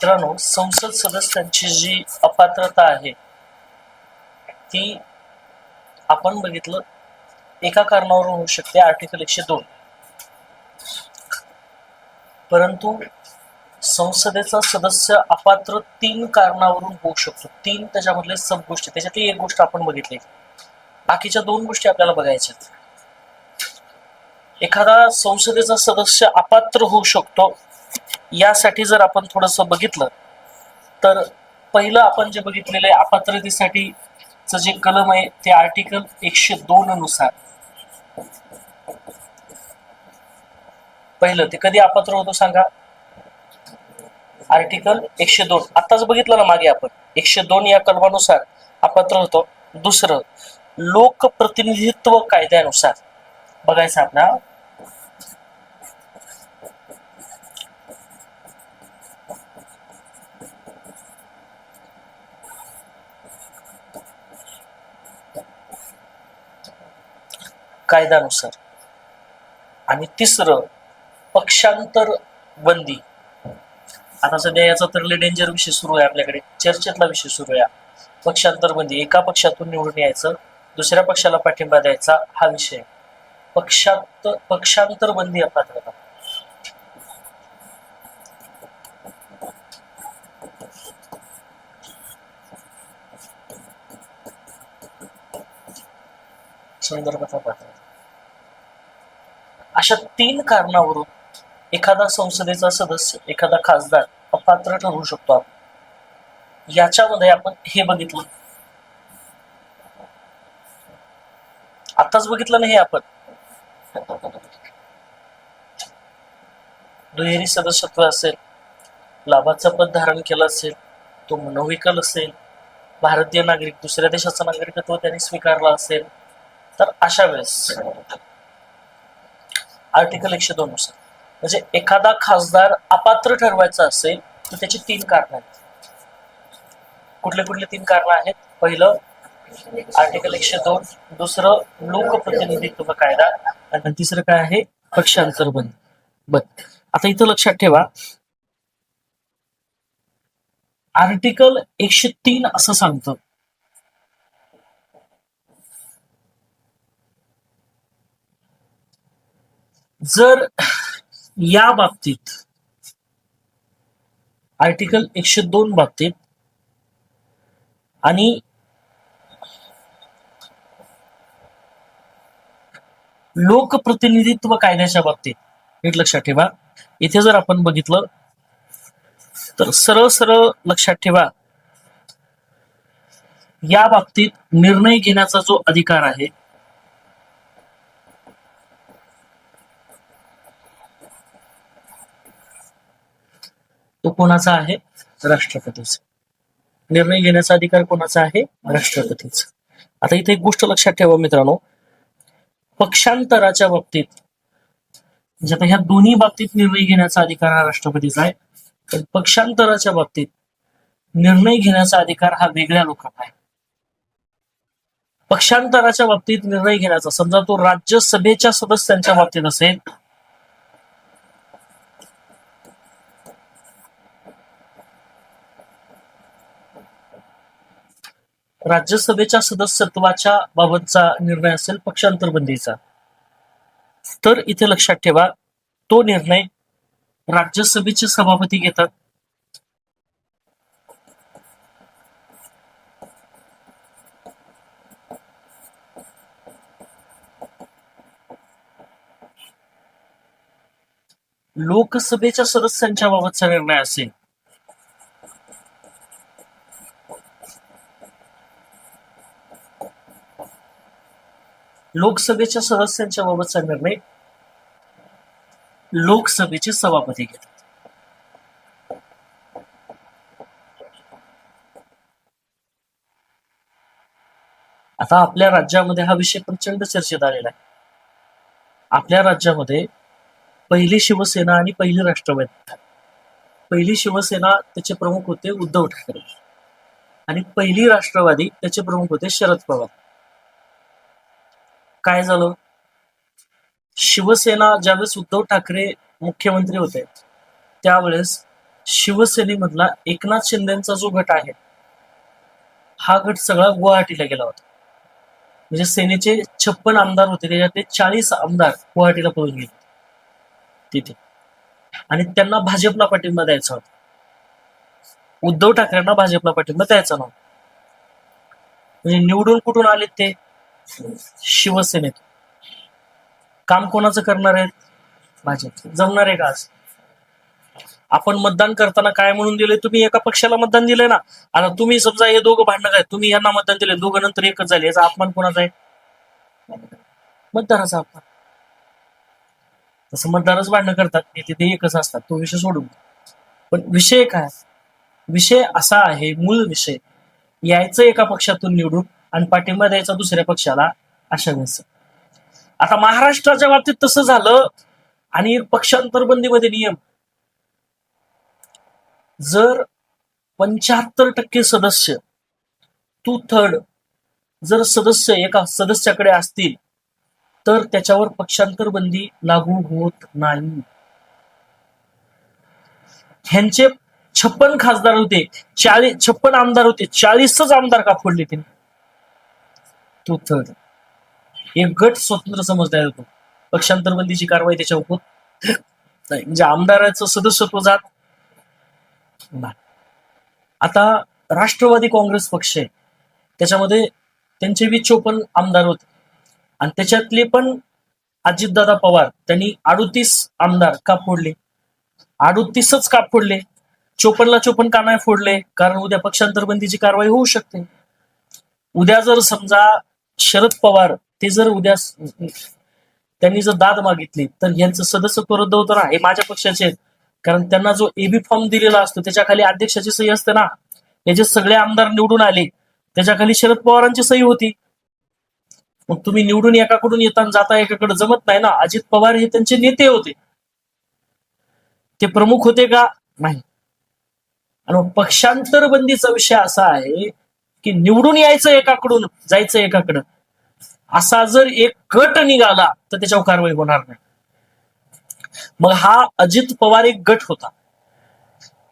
मित्रांनो, संसद सदस्यांची जी अपात्रता आहे ती आपण बघितलं एका कारणावरून होऊ शकते, आर्टिकल 102. परंतु संसदेचा सदस्य अपात्र 3 कारणावरून होऊ शकतो. 3 त्याच्यामधले सब गोष्टी, त्याच्यातली एक गोष्ट आपण बघितली, बाकीच्या 2 गोष्टी आपल्याला बघायच्या. एखादा संसदेचा सदस्य अपात्र होऊ शकतो यासाठी जर आपण थोडस बघितलं तर पहिलं आपण जे बघितलेलं आहे अपात्रतेसाठीचं जे कलम आहे ते आर्टिकल 102 नुसार. पहिलं ते कधी अपात्र होतो सांगा? आर्टिकल 102. आताच बघितलं ना मागे आपण, 102 या कलमानुसार अपात्र होतो. दुसरं, लोकप्रतिनिधित्व कायद्यानुसार बघायचं आपला. कायद्यानुसार. आणि तिसरं, पक्षांतर बंदी. आता सध्या याचा तर लय डेंजर विषय सुरू आहे आपल्याकडे, चर्चेतला विषय सुरू आहे. पक्षांतर बंदी, एका पक्षातून निवडून यायचं, दुसऱ्या पक्षाला पाठिंबा द्यायचा, हा विषय. पक्षांतर बंदी अपात्रता. संदर्भाचा पात्रता. अशा 3 कारणावरून एखादा संसदेचा सदस्य, एखादा खासदार अपात्र ठरू शकतो. आपण याच्यामध्ये आपण हे बघितलं, आताच बघितलं नाही हे आपण. दुहेरी सदस्यत्व असेल, लाभाचं पद धारण केलं असेल, तो मनोविकल असेल, भारतीय नागरिक दुसऱ्या देशाचं नागरिकत्व त्यांनी स्वीकारलं असेल, तर अशा वेळेस आर्टिकल 102 नुसार म्हणजे एखादा खासदार अपात्र ठरवायचा असेल तर त्याची 3 कारणं आहेत. कुठले कुठले 3 कारणं आहेत? पहिलं आर्टिकल 102, दुसरं लोकप्रतिनिधित्व कायदा, आणि तिसरं काय आहे? पक्षांतर बंदी. बर, आता इथं लक्षात ठेवा, आर्टिकल 103 असं सांगतं जर या बाबतीत, आर्टिकल 102 बाबतीत आणि लोकप्रतिनिधित्व कायद्याच्या बाबतीत, नीट लक्षात ठेवा, इथे जर आपण बघितलं तर सरळ सरळ लक्षात ठेवा, या बाबतीत निर्णय घेण्याचा जो अधिकार आहे तो कोणाचा आहे? राष्ट्रपतीचा. निर्णय घेण्याचा अधिकार कोणाचा आहे? राष्ट्रपतीचा. आता इथे एक गोष्ट लक्षात ठेवा मित्रांनो, पक्षांतराच्या बाबतीत, म्हणजे आता ह्या दोन्ही बाबतीत निर्णय घेण्याचा अधिकार हा राष्ट्रपतीचा आहे, पण पक्षांतराच्या बाबतीत निर्णय घेण्याचा अधिकार हा वेगळ्या लोकांना आहे. पक्षांतराच्या बाबतीत निर्णय घेण्याचा, समजा तो राज्यसभेच्या सदस्यांच्या बाबतीत असेल, राज्यसभेच्या सदस्यत्वाच्या बाबतचा निर्णय असेल पक्षांतर बंदीचा, तर इथे लक्षात ठेवा तो निर्णय राज्यसभेचे सभापती घेतात. लोकसभेच्या सदस्यांच्या बाबतचा निर्णय असेल लोकसभेच्या सदस्यांच्या बाबतचा निर्णय लोकसभेचे सभापती घेतात. आता आपल्या राज्यामध्ये हा विषय प्रचंड चर्चेत आलेला आहे. आपल्या राज्यामध्ये पहिली शिवसेना आणि पहिली राष्ट्रवादी. पहिली शिवसेना त्याचे प्रमुख होते उद्धव ठाकरे, आणि पहिली राष्ट्रवादी त्याचे प्रमुख होते शरद पवार. काय झालं? शिवसेना ज्यावेळेस उद्धव ठाकरे मुख्यमंत्री होते त्यावेळेस शिवसेनेमधला एकनाथ शिंदेचा जो गट आहे हा गट सगळा गुवाहाटीला गेला होता. म्हणजे सेनेचे 56 आमदार होते, त्याच्यातले 40 आमदार गुवाहाटीला पळून गेले तिथे. आणि त्यांना भाजपला पाठिंबा द्यायचा होता. उद्धव ठाकरेंना भाजपला पाठिंबा द्यायचा नव्हता. म्हणजे निवडून कुठून आले ते? शिवसेनेत. काम कोणाचं करणार आहेत? भाजप. जमणार आहे का आज? आपण मतदान करताना काय म्हणून दिले? तुम्ही एका पक्षाला मतदान दिलंय ना. आता तुम्ही समजा हे दोघं भांडणं आहेत, तुम्ही यांना मतदान दिले, दोघं नंतर एकच झाले, याचा अपमान कोणाचा आहे? मतदाराचा अपमान. तसं मतदारच भांडणं करतात, ते एकच असतात, तो विषय सोडून. पण विषय काय? विषय असा आहे, मूळ विषय, यायचं एका पक्षातून निवडून आणि पाठिंबा द्यायचा दुसऱ्या पक्षाला, अशा वेळेस. आता महाराष्ट्राच्या बाबतीत तसं झालं. आणि पक्षांतर बंदीमध्ये नियम, जर 75% सदस्य, 2/3 जर सदस्य एका सदस्याकडे असतील तर त्याच्यावर पक्षांतर बंदी लागू होत नाही. ह्यांचे 56 खासदार होते, 56 आमदार होते, 40च आमदार का फोडले त्यांनी? 2/3 एक गट स्वतंत्र समजला जातो. पक्षांतर बंदीची कारवाई त्याच्यावर होत नाही. म्हणजे आमदाराचं सदस्यत्व जात नाही. आता राष्ट्रवादी काँग्रेस पक्ष आहे, त्याच्यामध्ये त्यांचे 54 आमदार होते आणि त्याच्यातले पण अजितदादा पवार, त्यांनी 38 आमदार का फोडले? 38च का फोडले? 54ला 54 का नाही फोडले? कारण उद्या पक्षांतर बंदीची कारवाई होऊ शकते. उद्या जर समजा शरद पवार ते जर उद्या त्यांनी जर दाद मागितली तर यांचं सदस्यत्व रद्द होतं ना. हे माझ्या पक्षाचे आहेत, कारण त्यांना जो एबी फॉर्म दिलेला असतो त्याच्या खाली अध्यक्षाची सही असते ना. हे जे सगळे आमदार निवडून आले त्याच्या खाली शरद पवारांची सही होती. मग तुम्ही निवडून एकाकडून येताना जाता एकाकडे जमत नाही ना. अजित पवार हे त्यांचे नेते होते, ते प्रमुख होते का? नाही. आणि पक्षांतर बंदीचा विषय असा आहे की निवडून यायचं एकाकडून, जायचं एकाकडं, असा जर एक गट निघाला तर त्याच्यावर कारवाई होणार नाही. मग हा अजित पवार एक गट होता,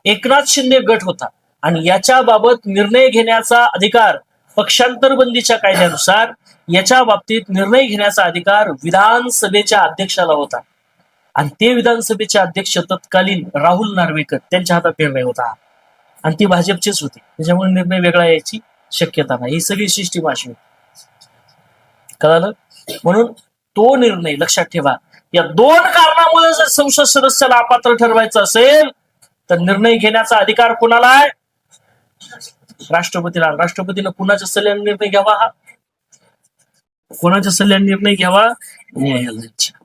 एकनाथ शिंदे गट होता, आणि याच्या बाबत निर्णय घेण्याचा अधिकार पक्षांतर बंदीच्या कायद्यानुसार याच्या बाबतीत निर्णय घेण्याचा अधिकार विधानसभेच्या अध्यक्षाला होता. आणि ते विधानसभेचे अध्यक्ष तत्कालीन राहुल नार्वेकर, त्यांच्या हातात निर्णय होता आणि ती भाजपचीच होती. त्याच्यामुळे निर्णय वेगळा यायची शक्यता नाही. ही सगळी सिस्टीम अशी होती. कळालं? म्हणून तो निर्णय लक्षात ठेवा. या 2 कारणामुळे जर संसद सदस्याला अपात्र ठरवायचं असेल तर निर्णय घेण्याचा अधिकार कोणाला आहे? राष्ट्रपतीला. राष्ट्रपतीनं कुणाच्या सल्ल्याने निर्णय घ्यावा? हा कोणाच्या सल्ल्याने निर्णय घ्यावा? न्यायालयाच्या.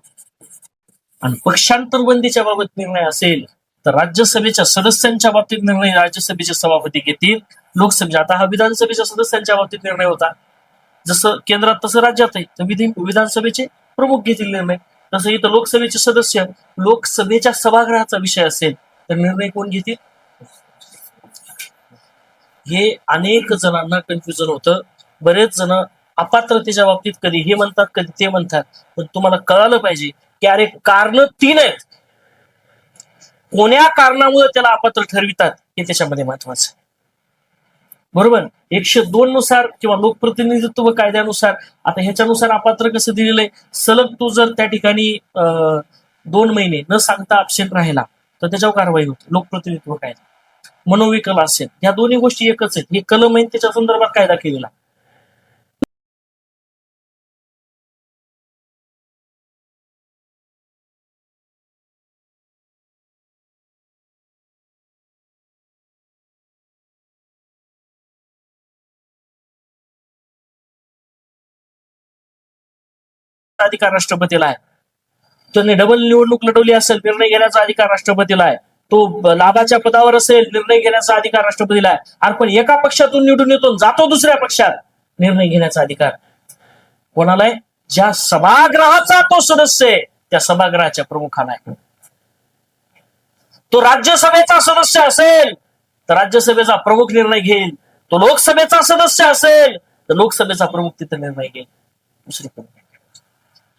आणि पक्षांतर बंदीच्या बाबत निर्णय असेल तर राज्यसभेच्या सदस्यांच्या बाबतीत निर्णय राज्यसभेचे सभापती घेतील. लोकसभेच्या, आता हा विधानसभेच्या सदस्यांच्या बाबतीत निर्णय होता, जसं केंद्रात तसं राज्यात आहे, तर विधानसभेचे प्रमुख घेतील निर्णय. तसं इथं लोकसभेचे सदस्य, लोकसभेच्या सभागृहाचा विषय असेल तर निर्णय कोण घेतील? हे अनेक जणांना कन्फ्युजन होतं. बरेच जण अपात्रतेच्या बाबतीत कधी हे म्हणतात कधी ते म्हणतात. पण तुम्हाला कळालं पाहिजे की अरे कारण 3 आहेत. कोण्या कारणामुळे त्याला अपात्र ठरवितात हे त्याच्यामध्ये महत्वाचं आहे. बरोबर? 102 नुसार किंवा लोकप्रतिनिधित्व कायद्यानुसार, आता ह्याच्यानुसार अपात्र कसं दिलेलं आहे? सलग तू जर त्या ठिकाणी 2 महिने न सांगता अबसेंट राहिला तर त्याच्यावर कारवाई होते. लोकप्रतिनिधित्व कायदा. मनोविकल असेल, ह्या दोन्ही गोष्टी एकच आहेत. हे कलम आहे, त्याच्या संदर्भात कायदा केलेला. अधिकार राष्ट्रपतीला आहे. त्याने डबल निवडणूक लढवली असेल, निर्णय घेण्याचा अधिकार राष्ट्रपतीला आहे. तो लाभाच्या पदावर असेल, निर्णय घेण्याचा अधिकार राष्ट्रपतीला आहे. आणि पण एका पक्षातून निवडून येतो, जातो दुसऱ्या पक्षात, निर्णय घेण्याचा अधिकार कोणाला आहे? ज्या सभागृहाचा तो सदस्य आहे त्या सभागृहाच्या प्रमुखाला आहे. तो राज्यसभेचा सदस्य असेल तर राज्यसभेचा प्रमुख निर्णय घेईल. तो लोकसभेचा सदस्य असेल तर लोकसभेचा प्रमुख तिथे निर्णय घेईल. दुसरी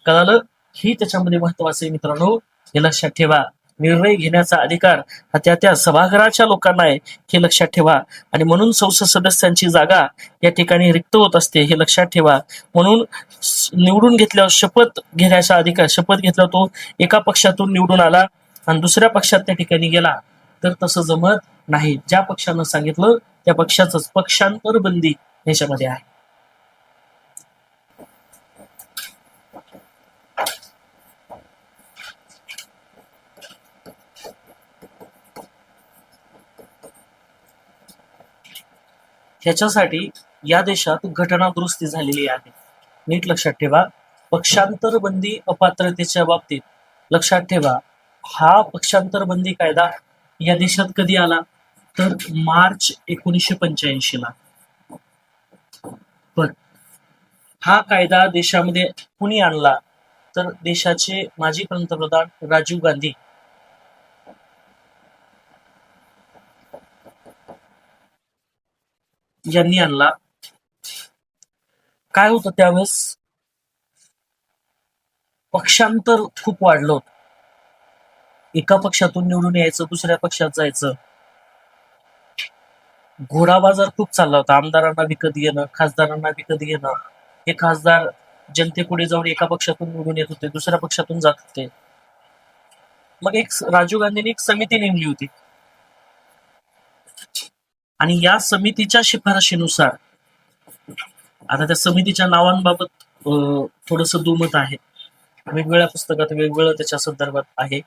कळालं? ही त्याच्यामध्ये महत्वाचं आहे मित्रांनो, हे लक्षात ठेवा. निर्णय घेण्याचा अधिकार हा त्या त्या सभागृहाच्या लोकांना आहे, हे लक्षात ठेवा. आणि म्हणून संसद सदस्यांची जागा या ठिकाणी रिक्त होत असते, हे लक्षात ठेवा. म्हणून निवडून घेतल्यावर शपथ घेण्याचा अधिकार, शपथ घेतल्यावर तो एका पक्षातून निवडून आला आणि दुसऱ्या पक्षात त्या ठिकाणी गेला तर तसं जमत नाही. ज्या पक्षानं सांगितलं त्या पक्षाचंच पक्षांतर बंदी याच्यामध्ये आहे. ह्याच्यासाठी या देशात घटना दुरुस्ती झालेली आहे. नीट लक्षात ठेवा. पक्षांतर बंदी अपात्रतेच्या बाबतीत लक्षात ठेवा, हा पक्षांतर बंदी कायदा या देशात कधी आला तर मार्च 1985 ला. पण हा कायदा देशामध्ये कुणी आणला तर देशाचे माजी पंतप्रधान राजीव गांधी यांनी आणला. काय होतं त्यावेळेस, पक्षांतर खूप वाढलं होतं. एका पक्षातून निवडून यायचं, दुसऱ्या पक्षात जायचं, घोडा बाजार खूप चालला होता. आमदारांना विकत घेणं, खासदारांना विकत घेणं. हे खासदार जनतेपुढे जाऊन एका पक्षातून निवडून येत होते, दुसऱ्या पक्षातून जात होते. मग एक राजीव गांधींनी एक समिती नेमली होती आणि या समितीच्या शिफारशीनुसार, आता त्या समितीच्या नावांबाबत थोडस दुमत आहे, वेगवेगळ्या पुस्तकात वेगवेगळं त्याच्या संदर्भात आहे.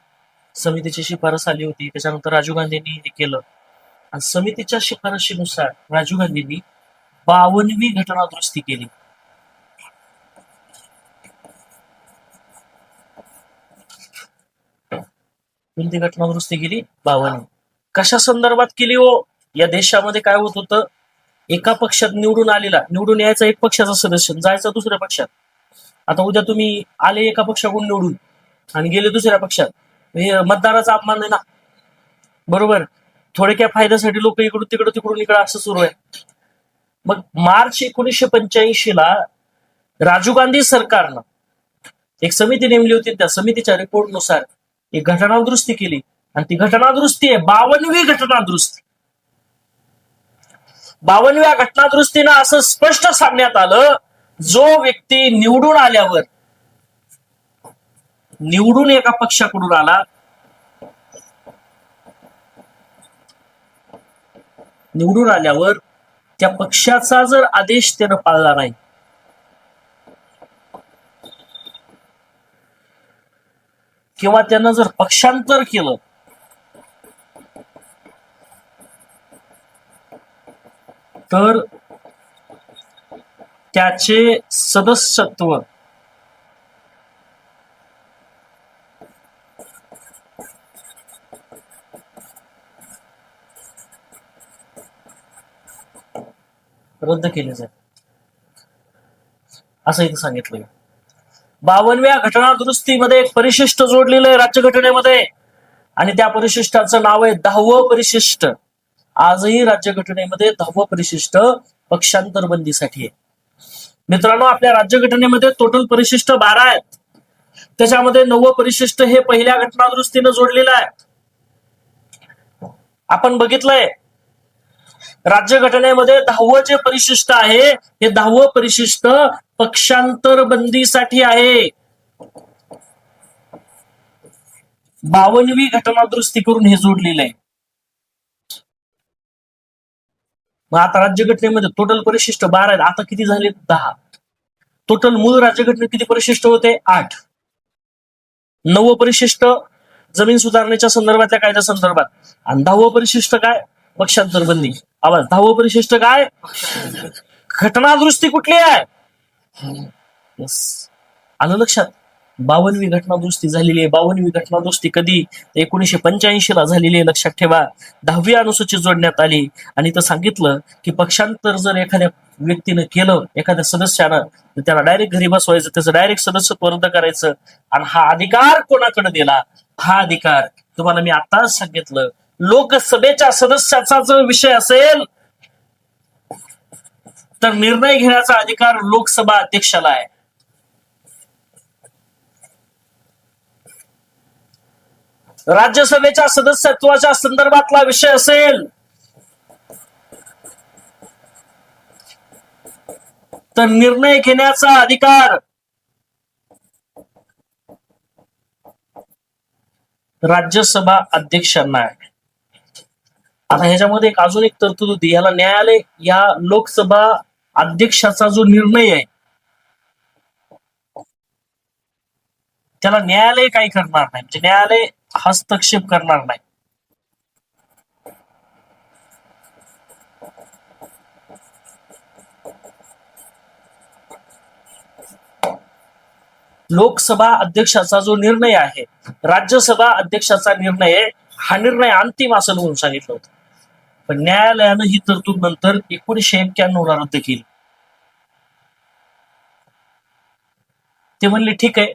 समितीची शिफारस आली होती, त्याच्यानंतर राजीव गांधींनी हे केलं आणि समितीच्या शिफारशीनुसार राजीव गांधींनी 52वी घटना दुरुस्ती केली. कोणती घटना दुरुस्ती केली? 52. कशा संदर्भात केली हो? या देशामध्ये काय होत होतं, एका पक्षात निवडून आलेला, निवडून यायचा एक पक्षाचा सदस्य, जायचा दुसऱ्या पक्षात. आता उद्या तुम्ही आले एका पक्षाकडून निवडून आणि गेले दुसऱ्या पक्षात, हे मतदाराचा अपमान आहे ना, बरोबर? थोडक्या फायद्यासाठी लोक इकडून तिकडून इकडं असं सुरू आहे. मग मार्च 1985 ला राजीव गांधी सरकारनं एक समिती नेमली होती. त्या समितीच्या रिपोर्टनुसार एक घटना दुरुस्ती केली आणि ती घटना दुरुस्ती आहे 52वी घटना दुरुस्ती. 52व्या घटना दुरुस्तीनं असं स्पष्ट सांगण्यात आलं, जो व्यक्ती निवडून आल्यावर, निवडून एका पक्षाकडून आला, निवडून आल्यावर त्या पक्षाचा जर आदेश त्यानं पाळला नाही, किंवा त्यानं जर पक्षांतर केलं, तर त्याचे सदस्यत्व रद्द केले जाईल, असं इथं सांगितलंय. 52व्या घटना दुरुस्तीमध्ये एक परिशिष्ट जोडलेलं आहे राज्यघटनेमध्ये आणि त्या परिशिष्टाचं नाव आहे 10वं परिशिष्ट. आजही राज्यघटनेमध्ये 10वं परिशिष्ट पक्षांतर बंदीसाठी आहे. मित्रांनो, आपल्या राज्यघटनेमध्ये टोटल परिशिष्ट 12 आहेत. त्याच्यामध्ये 9वं परिशिष्ट हे पहिल्या घटना दुरुस्तीनं जोडलेलं आहे. आपण बघितलंय राज्यघटनेमध्ये 10वं जे परिशिष्ट आहे, हे 10वं परिशिष्ट पक्षांतर बंदीसाठी आहे. 52वी घटना दुरुस्ती करून हे जोडलेलं आहे. मग आता राज्यघटनेमध्ये टोटल परिशिष्ट 12 आहेत, आता किती झाले? 10. टोटल मूळ राज्यघटनेत किती परिशिष्ट होते? 8. 9वं परिशिष्ट जमीन सुधारणेच्या संदर्भातल्या कायद्या संदर्भात आणि 10वं परिशिष्ट काय? पक्षांतर बंदी. आवाज. 10वं परिशिष्ट काय? घटना दुरुस्ती कुठली आहे? यस, आलं लक्षात? 52वी घटना दुरुस्ती झालेली आहे. 52वी घटना दुरुस्ती कधी? 1985 ला झालेली आहे, लक्षात ठेवा. 10वी अनुसूची जोडण्यात आली आणि इथं सांगितलं की पक्षांतर जर एखाद्या व्यक्तीनं केलं, एखाद्या सदस्यानं, तर त्याला डायरेक्ट घरी बसवायचं, त्याचं डायरेक्ट सदस्यत्व रद्द करायचं. आणि हा अधिकार कोणाकडे दिला? हा अधिकार तुम्हाला मी आताच सांगितलं, लोकसभेच्या सदस्याचा जर विषय असेल तर निर्णय घेण्याचा अधिकार लोकसभा अध्यक्षाला आहे. राज्यसभेच्या सदस्यत्वाच्या संदर्भातला विषय असेल तर निर्णय घेण्याचा अधिकार राज्यसभा अध्यक्षांना आहे. आता ह्याच्यामध्ये अजून एक तरतूद होती, याला न्यायालय या लोकसभा अध्यक्षाचा जो निर्णय आहे त्याला न्यायालय काही करणार नाही, म्हणजे न्यायालय हस्तक्षेप करणार नाही. लोकसभा अध्यक्षाचा जो निर्णय आहे, राज्यसभा अध्यक्षाचा निर्णय आहे, हा निर्णय अंतिम असेल म्हणून सांगितलं होतं. पण न्यायालयानं ही तरतूद नंतर 1991 ला रद्द केली. ते म्हणले ठीक आहे,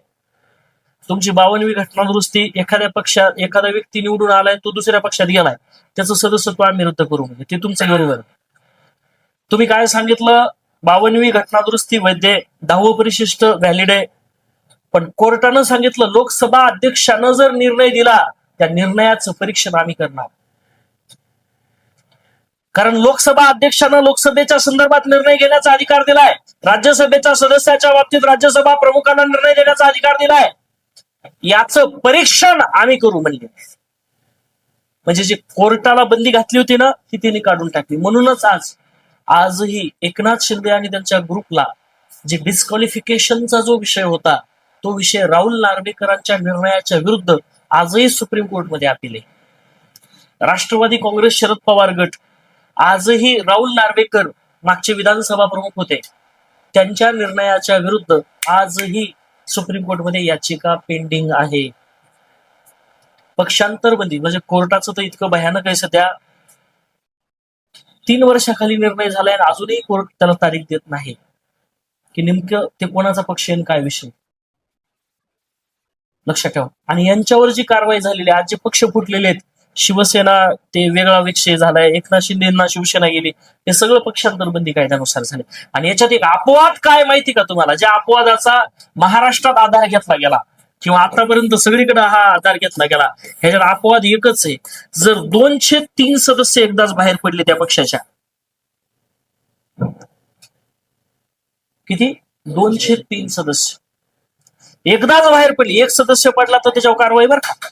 तुमची 52वी घटना दुरुस्ती, एखाद्या पक्षात एखादा व्यक्ती निवडून आलाय, तो दुसऱ्या पक्षात गेलाय, त्याचं सदस्यत्व आम्ही रद्द करू, म्हणजे ते तुमचं बरोबर. तुम्ही काय सांगितलं, 52वी घटना दुरुस्ती वैध आहे, 10वं परिशिष्ट व्हॅलिड आहे, पण कोर्टानं सांगितलं लोकसभा अध्यक्षानं जर निर्णय दिला त्या निर्णयाचं परीक्षण आम्ही करणार. कारण लोकसभा अध्यक्षानं लोकसभेच्या संदर्भात निर्णय घेण्याचा अधिकार दिलाय, राज्यसभेच्या सदस्याच्या बाबतीत राज्यसभा प्रमुखांना निर्णय देण्याचा अधिकार दिलाय, याचं परीक्षण आम्ही करू म्हणले. म्हणजे जी कोर्टाला बंदी घातली होती ना ती त्यांनी काढून टाकली. म्हणूनच आजही एकनाथ शिंदे आणि त्यांच्या ग्रुपला जे डिस्क्वालिफिकेशनचा जो विषय होता तो विषय राहुल नार्वेकरांच्या निर्णयाच्या विरुद्ध आजही सुप्रीम कोर्टमध्ये अपील आहे. राष्ट्रवादी काँग्रेस शरद पवार गट आजही राहुल नार्वेकर मागचे विधानसभा प्रमुख होते, त्यांच्या निर्णयाच्या विरुद्ध आजही सुप्रीम कोर्टमध्ये याचिका पेंडिंग आहे. पक्षांतर बंदी म्हणजे कोर्टाचं तर इतकं भयानक आहे सध्या, 3 वर्षाखाली निर्णय झालाय आणि अजूनही कोर्ट त्याला तारीख देत नाही की नेमकं ते कोणाचा पक्ष आहे काय विषय. लक्षात ठेवा. आणि यांच्यावर जी कारवाई झालेली आहे, आज जे पक्ष फुटलेले आहेत, शिवसेना ते वेगळा विषय झालाय, एकनाथ शिंदेना शिवसेना गेली, हे सगळं पक्षांतर बंदी कायद्यानुसार झाले. आणि याच्यात एक अपवाद काय माहिती का तुम्हाला, ज्या अपवादाचा महाराष्ट्रात आधार घेतला गेला किंवा आतापर्यंत सगळीकडे हा आधार घेतला गेला, ह्याच्यात अपवाद एकच आहे, जर 203 सदस्य एकदाच बाहेर पडले त्या पक्षाच्या, किती 203 सदस्य एकदाच बाहेर पडले, एक सदस्य पडला तर त्याच्यावर कारवाई बरं का.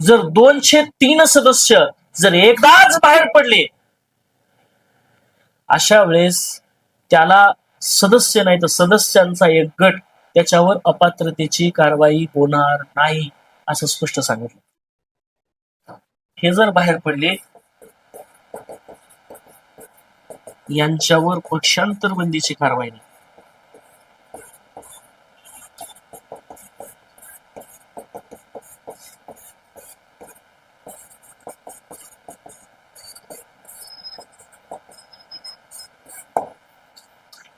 जर 203 सदस्य जर एकदाच बाहेर पडले, अशा वेळेस त्याला सदस्य नाही तर सदस्यांचा एक गट त्याच्यावर अपात्रतेची कारवाई होणार नाही असं स्पष्ट सांगितलं. हे जर बाहेर पडले यांच्यावर पक्षांतर बंदीची कारवाई नाही.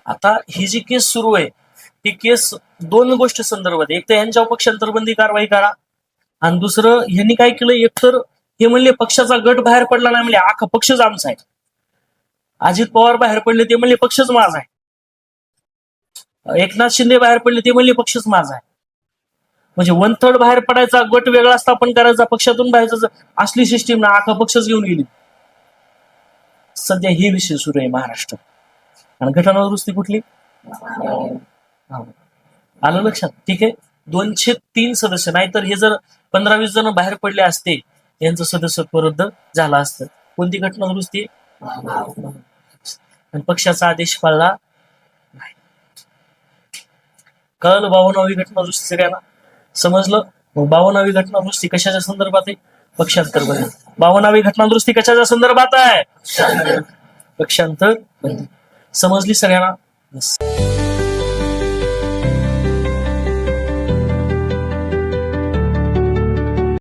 आता ही जी केस सुरू आहे ती केस 2 गोष्टी संदर्भात, एक तर यांच्या पक्षांतर बंदी कारवाई करा, आणि दुसरं यांनी काय केलं, एकतर हे म्हणले पक्षाचा गट बाहेर पडला नाही, म्हणले अख्खा पक्षच आमचा आहे. अजित पवार बाहेर पडले ते म्हणले पक्षच माझा आहे, एकनाथ शिंदे बाहेर पडले ते म्हणले पक्षच माझा आहे. म्हणजे 1/3 बाहेर पडायचा, गट वेगळा स्थापन करायचा, पक्षातून बाहेरचा, असली सिस्टीम ना अख्खा पक्षच घेऊन गेली. सध्या हे विषय सुरू आहे महाराष्ट्रात. आणि घटना दुरुस्ती कुठली आलं लक्षात, ठीक आहे. 203 सदस्य, नाहीतर हे जर 15-20 जण बाहेर पडले असते यांचं सदस्यत्व रद्द झालं असतं. कोणती घटना दुरुस्ती, आणि पक्षाचा आदेश पाळला नाही. कळलं 52वी घटना दुरुस्ती सगळ्यांना समजलं. मग 52वी घटना दुरुस्ती कशाच्या संदर्भात आहे, पक्षांतर बंदी. 52वी घटना दुरुस्ती कशाच्या संदर्भात आहे, पक्षांतर बंदी. समजली सगळ्यांना.